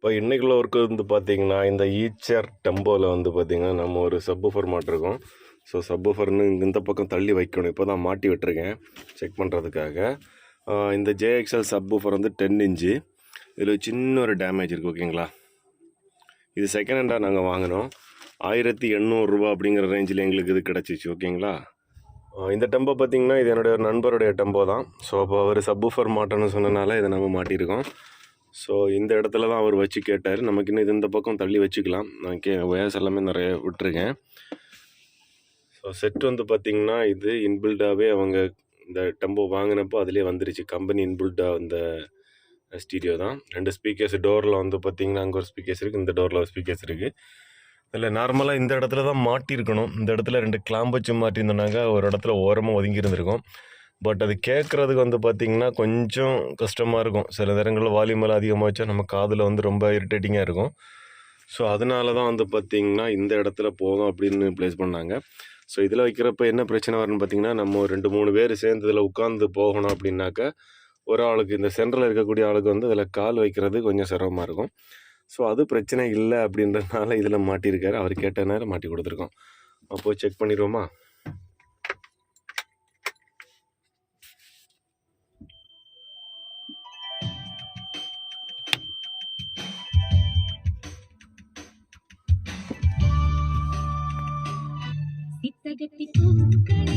இப்போ இன்றைக்குள்ள ஒர்க்கு வந்து பார்த்திங்கன்னா, இந்த ஈச்சர் டெம்போவில் வந்து பார்த்திங்கன்னா, நம்ம ஒரு சப்வூஃபர் மாட்டிருக்கோம். ஸோ சப்வூஃபர்னு இந்த பக்கம் தள்ளி வைக்கணும். இப்போ தான் மாட்டி விட்டுருக்கேன் செக் பண்ணுறதுக்காக. இந்த ஜேஎக்ஸ்எல் சப்வூஃபர் வந்து 10 இன்ச்சு. இதில் சின்ன ஒரு டேமேஜ் இருக்குது, ஓகேங்களா. இது செகண்ட் ஹேண்டாக நாங்கள் வாங்கினோம். 1800 ரூபா அப்படிங்கிற ரேஞ்சில் எங்களுக்கு இது கிடச்சிச்சு, ஓகேங்களா. இந்த டெம்போ பார்த்திங்கன்னா, இது என்னுடைய நண்பருடைய டெம்போ தான். ஸோ அப்போ அவர் சப்வூஃபர் மாட்டணும்னு சொன்னனால இதை நம்ம மாட்டியிருக்கோம். ஸோ இந்த இடத்துல தான் அவர் வச்சு கேட்டார். நமக்கு இன்னும் இது இந்த பக்கம் தள்ளி வச்சுக்கலாம். நான் ஒயர்ஸ் எல்லாமே நிறைய விட்டுருக்கேன். ஸோ செட் வந்து பார்த்திங்கன்னா, இது இன்பில்டாகவே அவங்க இந்த டெம்போ வாங்கினப்போ அதிலே வந்துருச்சு. கம்பெனி இன்பில்டாக இந்த ஸ்டீரியோ தான். 2 ஸ்பீக்கர்ஸ் டோரில் வந்து பார்த்திங்கன்னா, அங்கே ஒரு ஸ்பீக்கர்ஸ் இருக்குது, இந்த டோரில் ஒரு ஸ்பீக்கர்ஸ் இருக்குது. இதில் நார்மலாக இந்த இடத்துல தான் மாட்டியிருக்கணும். இந்த இடத்துல 2 கிளாம்ப் வச்சு மாட்டியிருந்தோன்னாக்கா ஒரு இடத்துல ஓரமாக ஒதுங்கி இருந்திருக்கும். பட் அது கேட்குறதுக்கு வந்து பார்த்திங்கன்னா கொஞ்சம் கஷ்டமாக இருக்கும். சில நேரங்களில் வால்யூம் எல்லாம் அதிகமாக வச்சா நம்ம காதில் வந்து ரொம்ப இரிட்டேட்டிங்காக இருக்கும். ஸோ அதனால தான் வந்து பார்த்திங்கன்னா இந்த இடத்துல போதும் அப்படின்னு ப்ளேஸ் பண்ணாங்க. ஸோ இதில் வைக்கிறப்ப என்ன பிரச்சனை வரும்னு பார்த்திங்கன்னா, நம்ம 2-3 பேர் சேர்ந்து இதில் உட்காந்து போகணும் அப்படின்னாக்கா, ஒரு ஆளுக்கு இந்த சென்டரில் இருக்கக்கூடிய ஆளுக்கு வந்து இதில் கால் வைக்கிறது கொஞ்சம் சிரமமாக இருக்கும். ஸோ அது பிரச்சனை இல்லை அப்படின்றதுனால இதில் மாட்டியிருக்காரு. அவர் கேட்ட நேரம் மாட்டி கொடுத்துருக்கோம். அப்போது செக் பண்ணிடுவோமா? சித்தகத்தி பூக்களே